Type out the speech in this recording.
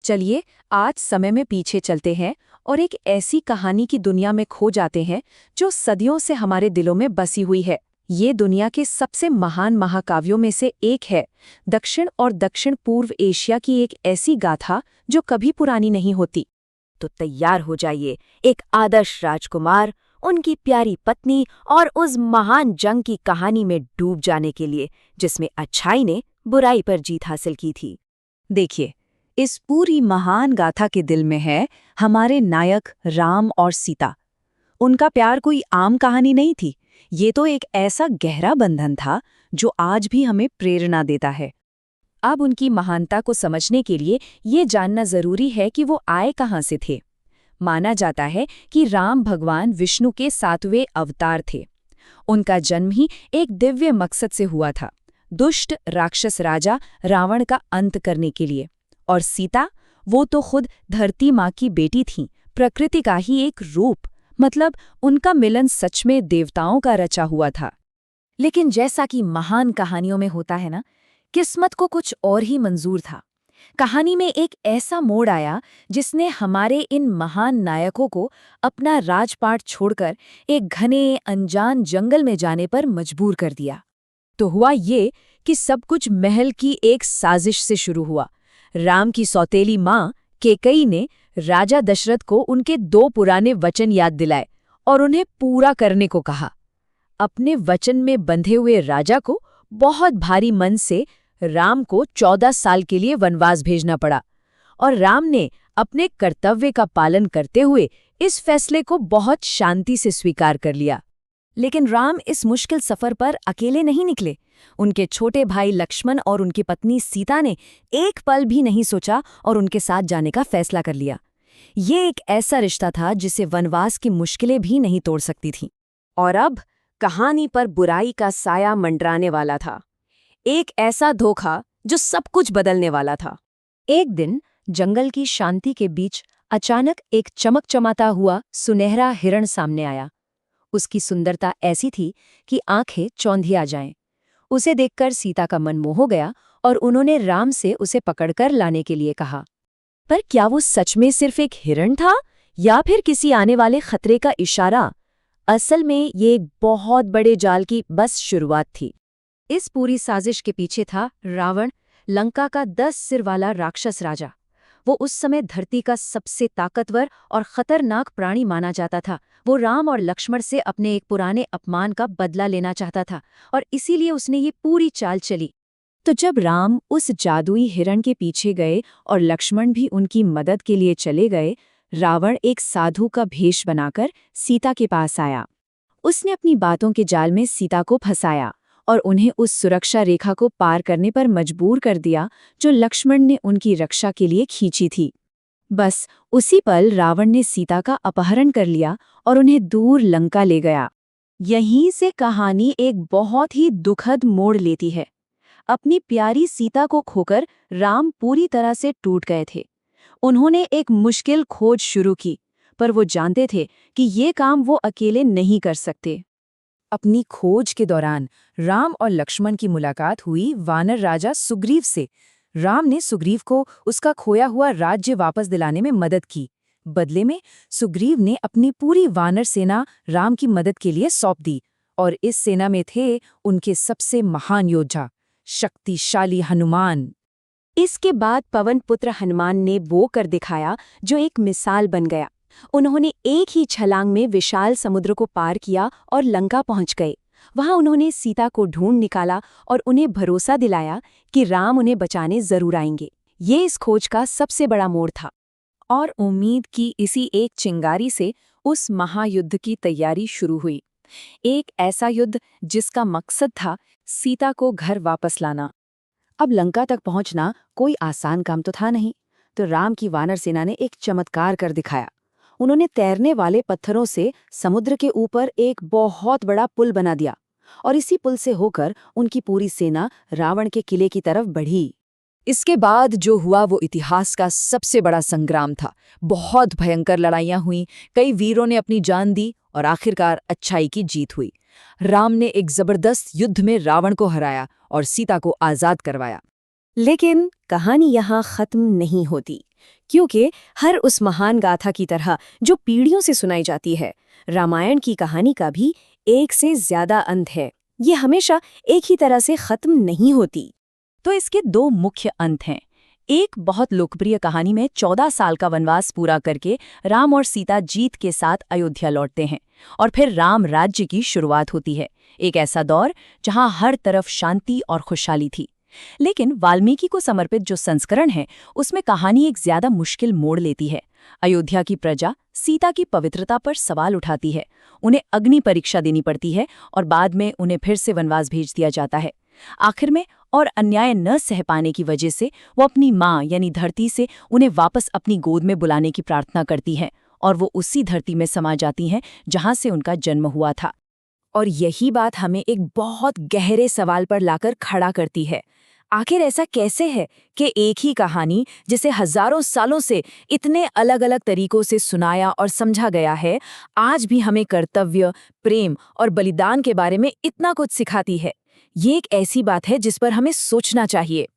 चलिए आज समय में पीछे चलते हैं और एक ऐसी कहानी की दुनिया में खो जाते हैं जो सदियों से हमारे दिलों में बसी हुई है। ये दुनिया के सबसे महान महाकाव्यों में से एक है, दक्षिण और दक्षिण पूर्व एशिया की एक ऐसी गाथा जो कभी पुरानी नहीं होती। तो तैयार हो जाइए एक आदर्श राजकुमार, उनकी प्यारी पत्नी और उस महान जंग की कहानी में डूब जाने के लिए जिसमें अच्छाई ने बुराई पर जीत हासिल की थी। देखिए, इस पूरी महान गाथा के दिल में है हमारे नायक राम और सीता। उनका प्यार कोई आम कहानी नहीं थी, ये तो एक ऐसा गहरा बंधन था जो आज भी हमें प्रेरणा देता है। अब उनकी महानता को समझने के लिए ये जानना जरूरी है कि वो आए कहाँ से थे। माना जाता है कि राम भगवान विष्णु के 7वें अवतार थे। उनका जन्म ही एक दिव्य मकसद से हुआ था, दुष्ट राक्षस राजा रावण का अंत करने के लिए। और सीता, वो तो खुद धरती माँ की बेटी थीं, प्रकृति का ही एक रूप। मतलब उनका मिलन सच में देवताओं का रचा हुआ था। लेकिन जैसा कि महान कहानियों में होता है ना, किस्मत को कुछ और ही मंजूर था। कहानी में एक ऐसा मोड़ आया जिसने हमारे इन महान नायकों को अपना राजपाट छोड़कर एक घने अनजान जंगल में जाने पर मजबूर कर दिया। तो हुआ ये कि सब कुछ महल की एक साजिश से शुरू हुआ। राम की सौतेली माँ कैकेयी ने राजा दशरथ को उनके 2 पुराने वचन याद दिलाए और उन्हें पूरा करने को कहा। अपने वचन में बंधे हुए राजा को बहुत भारी मन से राम को 14 साल के लिए वनवास भेजना पड़ा, और राम ने अपने कर्तव्य का पालन करते हुए इस फैसले को बहुत शांति से स्वीकार कर लिया। लेकिन राम इस मुश्किल सफर पर अकेले नहीं निकले। उनके छोटे भाई लक्ष्मण और उनकी पत्नी सीता ने एक पल भी नहीं सोचा और उनके साथ जाने का फैसला कर लिया। ये एक ऐसा रिश्ता था जिसे वनवास की मुश्किलें भी नहीं तोड़ सकती थीं। और अब कहानी पर बुराई का साया मंडराने वाला था, एक ऐसा धोखा जो सब कुछ बदलने वाला था। एक दिन जंगल की शांति के बीच अचानक एक चमकचमाता हुआ सुनहरा हिरण सामने आया। उसकी सुंदरता ऐसी थी कि आंखें चौंधिया जाएं। उसे देखकर सीता का मन मोह हो गया और उन्होंने राम से उसे पकड़कर लाने के लिए कहा। पर क्या वो सच में सिर्फ एक हिरण था या फिर किसी आने वाले खतरे का इशारा? असल में ये एक बहुत बड़े जाल की बस शुरुआत थी। इस पूरी साजिश के पीछे था रावण, लंका का 10 सिर वाला राक्षस राजा। वो उस समय धरती का सबसे ताकतवर और खतरनाक प्राणी माना जाता था। वो राम और लक्ष्मण से अपने एक पुराने अपमान का बदला लेना चाहता था और इसीलिए उसने ये पूरी चाल चली। तो जब राम उस जादुई हिरण के पीछे गए और लक्ष्मण भी उनकी मदद के लिए चले गए, रावण एक साधु का भेष बनाकर सीता के पास आया। उसने अपनी बातों के जाल में सीता को फंसाया और उन्हें उस सुरक्षा रेखा को पार करने पर मजबूर कर दिया जो लक्ष्मण ने उनकी रक्षा के लिए खींची थी। बस उसी पल रावण ने सीता का अपहरण कर लिया और उन्हें दूर लंका ले गया। यहीं से कहानी एक बहुत ही दुखद मोड़ लेती है। अपनी प्यारी सीता को खोकर राम पूरी तरह से टूट गए थे। उन्होंने एक मुश्किल खोज शुरू की, पर वो जानते थे कि ये काम वो अकेले नहीं कर सकते। अपनी खोज के दौरान राम और लक्ष्मण की मुलाकात हुई वानर राजा सुग्रीव से। राम ने सुग्रीव को उसका खोया हुआ राज्य वापस दिलाने में मदद की। बदले में सुग्रीव ने अपनी पूरी वानर सेना राम की मदद के लिए सौंप दी, और इस सेना में थे उनके सबसे महान योद्धा, शक्तिशाली हनुमान। इसके बाद पवन पुत्र हनुमान ने वो कर दिखाया जो एक मिसाल बन गया। उन्होंने एक ही छलांग में विशाल समुद्र को पार किया और लंका पहुंच गए। वहां उन्होंने सीता को ढूंढ निकाला और उन्हें भरोसा दिलाया कि राम उन्हें बचाने जरूर आएंगे। ये इस खोज का सबसे बड़ा मोड़ था। और उम्मीद की इसी एक चिंगारी से उस महायुद्ध की तैयारी शुरू हुई। एक ऐसा युद्ध जिसका मकसद था सीता को घर वापस लाना। अब लंका तक पहुंचना कोई आसान काम तो था नहीं, तो राम की वानर सेना ने एक चमत्कार कर दिखाया। उन्होंने तैरने वाले पत्थरों से समुद्र के ऊपर एक बहुत बड़ा पुल बना दिया, और इसी पुल से होकर उनकी पूरी सेना रावण के किले की तरफ बढ़ी। इसके बाद जो हुआ वो इतिहास का सबसे बड़ा संग्राम था। बहुत भयंकर लड़ाइयां हुईं, कई वीरों ने अपनी जान दी और आखिरकार अच्छाई की जीत हुई। राम ने एक जबरदस्त युद्ध में रावण को हराया और सीता को आजाद करवाया। लेकिन कहानी यहाँ खत्म नहीं होती, क्योंकि हर उस महान गाथा की तरह जो पीढ़ियों से सुनाई जाती है, रामायण की कहानी का भी एक से ज्यादा अंत है। ये हमेशा एक ही तरह से खत्म नहीं होती। तो इसके दो मुख्य अंत हैं। एक बहुत लोकप्रिय कहानी में 14 साल का वनवास पूरा करके राम और सीता जीत के साथ अयोध्या लौटते हैं और फिर राम राज्य की शुरुआत होती है, एक ऐसा दौर जहां हर तरफ शांति और खुशहाली थी। लेकिन वाल्मीकि को समर्पित जो संस्करण है उसमें कहानी एक ज्यादा मुश्किल मोड़ लेती है। अयोध्या की प्रजा सीता की पवित्रता पर सवाल उठाती है, उन्हें अग्नि परीक्षा देनी पड़ती है और बाद में उन्हें फिर से वनवास भेज दिया जाता है। आखिर में और अन्याय न सह पाने की वजह से वो अपनी माँ यानी धरती से उन्हें वापस अपनी गोद में बुलाने की प्रार्थना करती हैं और वो उसी धरती में समा जाती हैं जहां से उनका जन्म हुआ था। और यही बात हमें एक बहुत गहरे सवाल पर लाकर खड़ा करती है। आखिर ऐसा कैसे है कि एक ही कहानी जिसे हजारों सालों से इतने अलग अलग तरीकों से सुनाया और समझा गया है, आज भी हमें कर्तव्य, प्रेम और बलिदान के बारे में इतना कुछ सिखाती है। ये एक ऐसी बात है जिस पर हमें सोचना चाहिए।